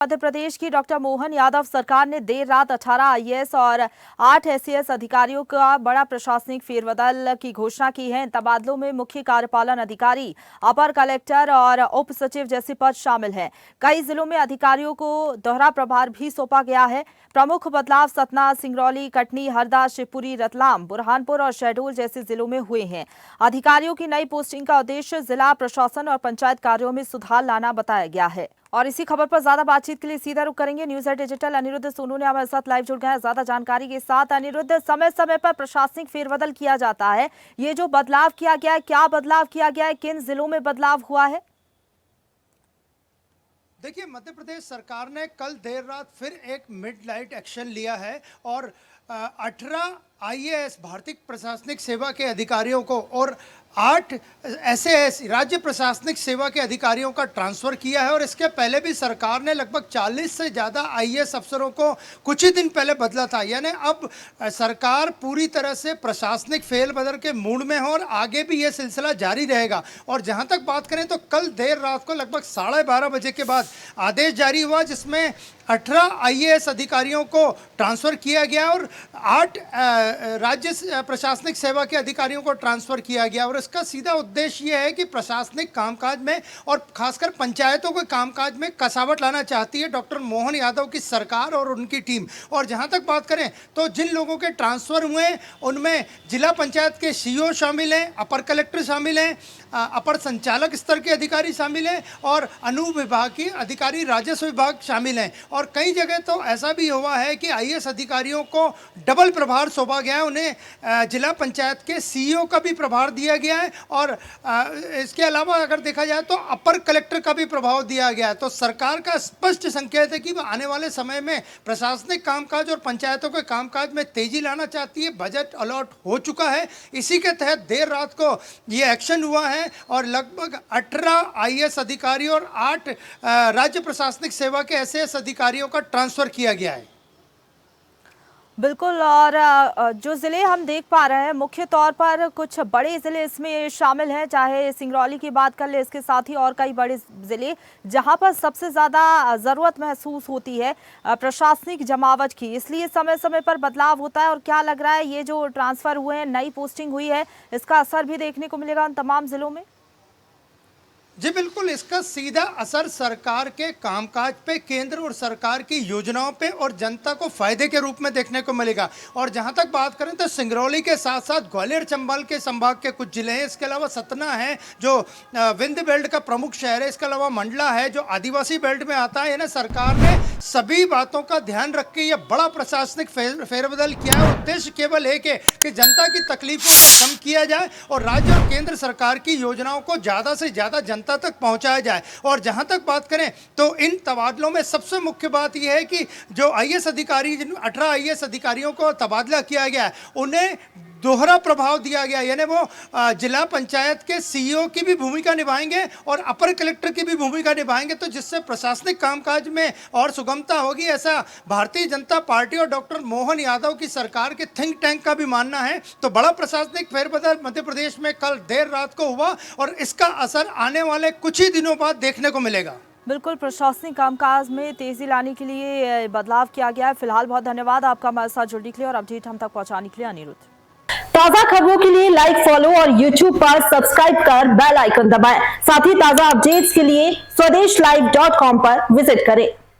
मध्य प्रदेश की डॉक्टर मोहन यादव सरकार ने देर रात 18 आईएएस और 8 एसएएस अधिकारियों का बड़ा प्रशासनिक फेरबदल की घोषणा की है। इन तबादलों में मुख्य कार्यपालन अधिकारी, अपर कलेक्टर और उप सचिव जैसे पद शामिल हैं। कई जिलों में अधिकारियों को दोहरा प्रभार भी सौंपा गया है। प्रमुख बदलाव सतना, सिंगरौली, कटनी, हरदा, शिवपुरी, रतलाम, बुरहानपुर और शहडोल जैसे जिलों में हुए हैं। अधिकारियों की नई पोस्टिंग का उद्देश्य जिला प्रशासन और पंचायत कार्यों में सुधार लाना बताया गया है। और इसी खबर पर ज्यादा बातचीत के लिए सीधा रुख करेंगे news at digital Aniruddh Sonu ने हमारे साथ लाइव जुड़ गए हैं ज्यादा जानकारी के साथ। अनिरुद्ध, समय समय पर प्रशासनिक फेरबदल किया जाता है, ये जो बदलाव किया गया है, क्या बदलाव किया गया है, किन जिलों में बदलाव हुआ है? देखिए, मध्य प्रदेश सरकार ने कल देर रात फिर एक मिडनाइट एक्शन लिया है और 18 आईएएस भारतीय प्रशासनिक सेवा के अधिकारियों को और 8 एसएएस राज्य प्रशासनिक सेवा के अधिकारियों का ट्रांसफ़र किया है। और इसके पहले भी सरकार ने लगभग 40 से ज़्यादा आईएएस अफसरों को कुछ ही दिन पहले बदला था। यानी अब सरकार पूरी तरह से प्रशासनिक फेरबदल के मूड में है और आगे भी ये सिलसिला जारी रहेगा। और जहाँ तक बात करें तो कल देर रात को लगभग 12:30 बजे के बाद आदेश जारी हुआ जिसमें 18 आईएएस अधिकारियों को ट्रांसफ़र किया गया और 8 राज्य प्रशासनिक सेवा के अधिकारियों को ट्रांसफ़र किया गया। और इसका सीधा उद्देश्य यह है कि प्रशासनिक कामकाज में और खासकर पंचायतों के कामकाज में कसावट लाना चाहती है डॉक्टर मोहन यादव की सरकार और उनकी टीम। और जहां तक बात करें तो जिन लोगों के ट्रांसफ़र हुए उनमें जिला पंचायत के सीईओ शामिल हैं, अपर कलेक्टर शामिल हैं, अपर संचालक स्तर के अधिकारी शामिल हैं और अनुविभागीय अधिकारी राजस्व विभाग शामिल हैं। और कई जगह तो ऐसा भी हुआ है कि आईएएस अधिकारियों को डबल प्रभार सौंपा गया है, उन्हें जिला पंचायत के सीईओ का भी प्रभार दिया गया है और इसके अलावा अगर देखा जाए तो अपर कलेक्टर का भी प्रभाव दिया गया है। तो सरकार का स्पष्ट संकेत है कि वह आने वाले समय में प्रशासनिक कामकाज और पंचायतों के कामकाज में तेजी लाना चाहती है। बजट अलॉट हो चुका है, इसी के तहत देर रात को ये एक्शन हुआ है और लगभग 18 आईएएस अधिकारी और 8 राज्य प्रशासनिक सेवा के एसएएस अधिकारियों का ट्रांसफर किया गया है। बिल्कुल, और जो ज़िले हम देख पा रहे हैं मुख्य तौर पर कुछ बड़े ज़िले इसमें शामिल हैं, चाहे सिंगरौली की बात कर ले, इसके साथ ही और कई बड़े ज़िले जहां पर सबसे ज़्यादा ज़रूरत महसूस होती है प्रशासनिक जमावट की, इसलिए समय समय पर बदलाव होता है। और क्या लग रहा है ये जो ट्रांसफ़र हुए हैं, नई पोस्टिंग हुई है, इसका असर भी देखने को मिलेगा उन तमाम ज़िलों में? जी बिल्कुल, इसका सीधा असर सरकार के कामकाज पे, केंद्र और सरकार की योजनाओं पे और जनता को फायदे के रूप में देखने को मिलेगा। और जहां तक बात करें तो सिंगरौली के साथ साथ ग्वालियर चंबल के संभाग के कुछ जिले हैं, इसके अलावा सतना है जो विंध्य बेल्ट का प्रमुख शहर है, इसके अलावा मंडला है जो आदिवासी बेल्ट में आता है। ना सरकार ने सभी बातों का ध्यान रख के यह बड़ा प्रशासनिक फेरबदल किया है। उद्देश्य केवल एक है कि जनता की तकलीफों को कम किया जाए और राज्य और केंद्र सरकार की योजनाओं को ज़्यादा से ज़्यादा जनता तक पहुंचाया जाए। और जहां तक बात करें तो इन तबादलों में सबसे मुख्य बात यह है कि जो आईएएस अधिकारी, जिन 18 आईएएस अधिकारियों को तबादला किया गया है, उन्हें दोहरा प्रभाव दिया गया। यानी वो जिला पंचायत के सीईओ की भी भूमिका निभाएंगे और अपर कलेक्टर की भी भूमिका निभाएंगे, तो जिससे प्रशासनिक कामकाज में और सुगमता होगी, ऐसा भारतीय जनता पार्टी और डॉक्टर मोहन यादव की सरकार के थिंक टैंक का भी मानना है। तो बड़ा प्रशासनिक फेरबदल मध्य प्रदेश में कल देर रात को हुआ और इसका असर आने वाले कुछ ही दिनों बाद देखने को मिलेगा। बिल्कुल, प्रशासनिक कामकाज में तेजी लाने के लिए बदलाव किया गया है। फिलहाल बहुत धन्यवाद आपका हमारे साथ जुड़ने के लिए और अपडेट हम तक पहुंचाने के लिए अनिरुद्ध। ताजा खबरों के लिए लाइक, फॉलो और YouTube पर सब्सक्राइब कर बेल आइकन दबाएं। साथ ही ताजा अपडेट्स के लिए swedeshlive.com पर विजिट करें।